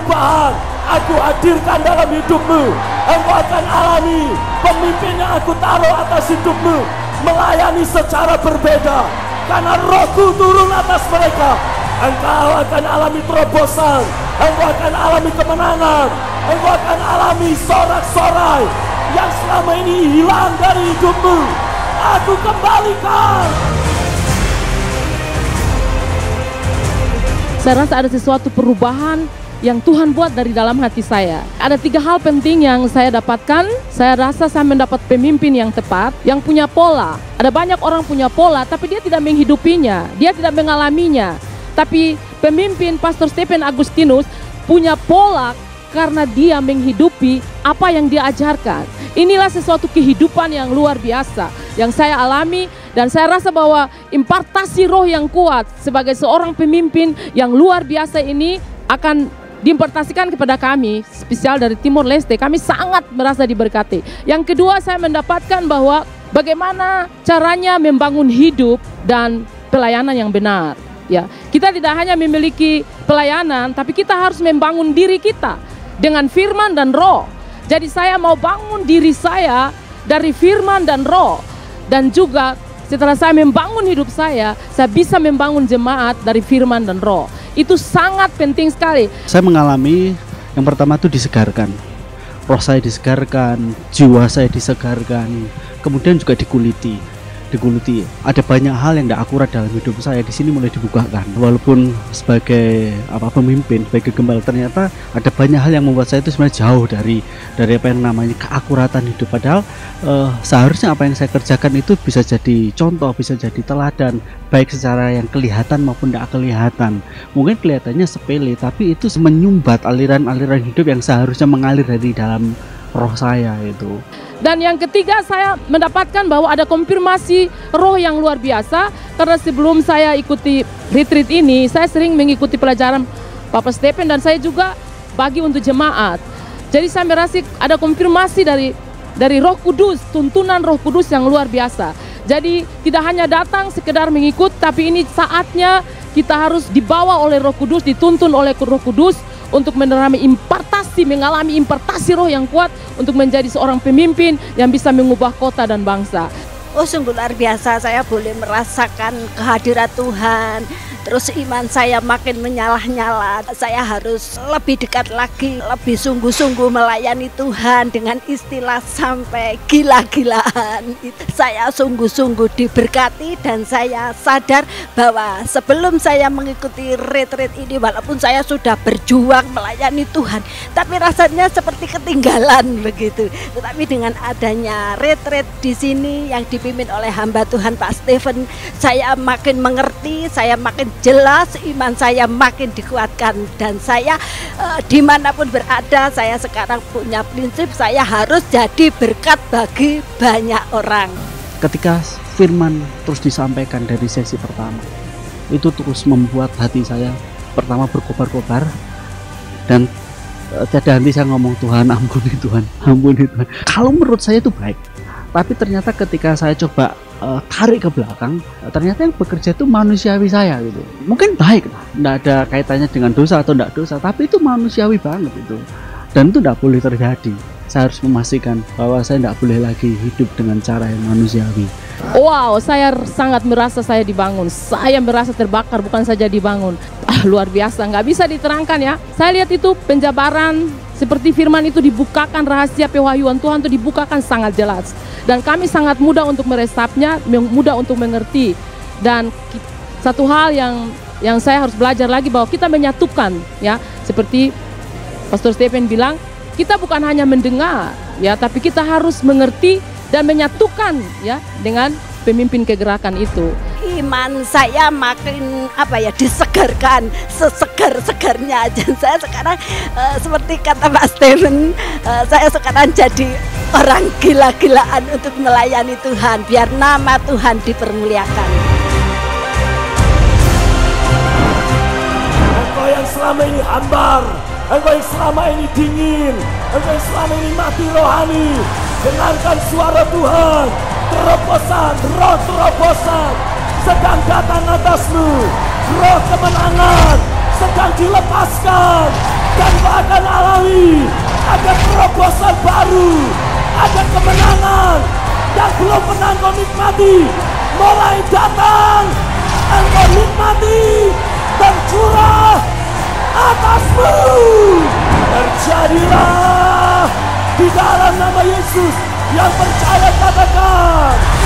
perubahan aku hadirkan dalam hidupmu. Engkau akan alami pemimpin yang aku taruh atas hidupmu melayani secara berbeda, karena Rohku turun atas mereka. Engkau akan alami terobosan, engkau akan alami kemenangan, engkau akan alami sorak-sorai yang selama ini hilang dari hidupmu. Aku kembalikan. Saya rasa ada sesuatu perubahan yang Tuhan buat dari dalam hati saya. Ada 3 hal penting yang saya dapatkan. Saya rasa saya mendapat pemimpin yang tepat, yang punya pola. Ada banyak orang punya pola, tapi dia tidak menghidupinya, dia tidak mengalaminya. Tapi pemimpin Pastor Stephen Agustinus punya pola karena dia menghidupi apa yang dia ajarkan. Inilah sesuatu kehidupan yang luar biasa yang saya alami, dan saya rasa bahwa impartasi roh yang kuat sebagai seorang pemimpin yang luar biasa ini akan diimpartasikan kepada kami, spesial dari Timor Leste. Kami sangat merasa diberkati. Yang kedua, saya mendapatkan bahwa bagaimana caranya membangun hidup dan pelayanan yang benar. Ya, kita tidak hanya memiliki pelayanan, tapi kita harus membangun diri kita dengan firman dan roh. Jadi saya mau bangun diri saya dari firman dan roh, dan juga setelah saya membangun hidup saya bisa membangun jemaat dari firman dan roh. Itu sangat penting sekali. Saya mengalami yang pertama itu disegarkan, roh saya disegarkan, jiwa saya disegarkan, kemudian juga dikuliti. Ada banyak hal yang tidak akurat dalam hidup saya di sini mulai dibukakan. Walaupun sebagai pemimpin, sebagai gembala, ternyata ada banyak hal yang membuat saya itu sebenarnya jauh dari apa yang namanya keakuratan hidup. Padahal seharusnya apa yang saya kerjakan itu bisa jadi contoh, bisa jadi teladan, baik secara yang kelihatan maupun tidak kelihatan. Mungkin kelihatannya sepele, tapi itu menyumbat aliran-aliran hidup yang seharusnya mengalir dari dalam roh saya itu. Dan yang ketiga, saya mendapatkan bahwa ada konfirmasi roh yang luar biasa. Karena sebelum saya ikuti retreat ini, saya sering mengikuti pelajaran Papa Stephen, dan saya juga bagi untuk jemaat. Jadi saya merasa ada konfirmasi dari Roh Kudus, tuntunan Roh Kudus yang luar biasa. Jadi tidak hanya datang sekedar mengikut, tapi ini saatnya kita harus dibawa oleh Roh Kudus, dituntun oleh Roh Kudus untuk mengalami impartasi roh yang kuat untuk menjadi seorang pemimpin yang bisa mengubah kota dan bangsa. Oh, sungguh luar biasa, saya boleh merasakan kehadiran Tuhan. Terus iman saya makin menyala-nyala. Saya harus lebih dekat lagi, lebih sungguh-sungguh melayani Tuhan dengan istilah sampai gila-gilaan. Saya sungguh-sungguh diberkati, dan saya sadar bahwa sebelum saya mengikuti retreat ini, walaupun saya sudah berjuang melayani Tuhan, tapi rasanya seperti ketinggalan begitu. Tetapi dengan adanya retreat di sini yang dipimpin oleh hamba Tuhan Pak Stephen, saya makin mengerti, saya makin jelas, iman saya makin dikuatkan, dan saya dimanapun berada, saya sekarang punya prinsip saya harus jadi berkat bagi banyak orang. Ketika firman terus disampaikan dari sesi pertama, itu terus membuat hati saya pertama berkobar-kobar, dan tiada henti saya ngomong, Tuhan ampuni Tuhan, ampuni Tuhan. Kalau menurut saya itu baik, tapi ternyata ketika saya coba tarik ke belakang, ternyata yang bekerja itu manusiawi saya gitu. Mungkin baik lah, tidak ada kaitannya dengan dosa atau tidak dosa, tapi itu manusiawi banget itu, dan itu tidak boleh terjadi. Saya harus memastikan bahwa saya tidak boleh lagi hidup dengan cara yang manusiawi. Wow, saya sangat merasa saya dibangun, saya merasa terbakar, bukan saja dibangun. Luar biasa, nggak bisa diterangkan ya. Saya lihat itu penjabaran seperti firman itu dibukakan, rahasia pewahyuan Tuhan itu dibukakan sangat jelas. Dan kami sangat mudah untuk meresapnya, mudah untuk mengerti. Dan satu hal yang saya harus belajar lagi, bahwa kita menyatukan ya, seperti Pastor Stephen bilang, kita bukan hanya mendengar ya, tapi kita harus mengerti dan menyatukan ya dengan pemimpin kegerakan itu. Iman saya makin disegarkan, sesegar-segarnya aja. Saya sekarang seperti kata Pak Stephen, saya sekarang jadi orang gila-gilaan untuk melayani Tuhan, biar nama Tuhan dipermuliakan. Engkau yang selama ini hambar, engkau yang selama ini dingin, engkau yang selama ini mati rohani, dengarkan suara Tuhan. Terobosan, roh terobosan sedang datang atasmu. Roh kemenangan sedang dilepaskan. Dan kau akan alami ada terobosan baru, ada kemenangan yang belum pernah kau nikmati mulai datang, engkau nikmati dan curah atasmu. Terjadilah di dalam nama Yesus. Yang percaya katakan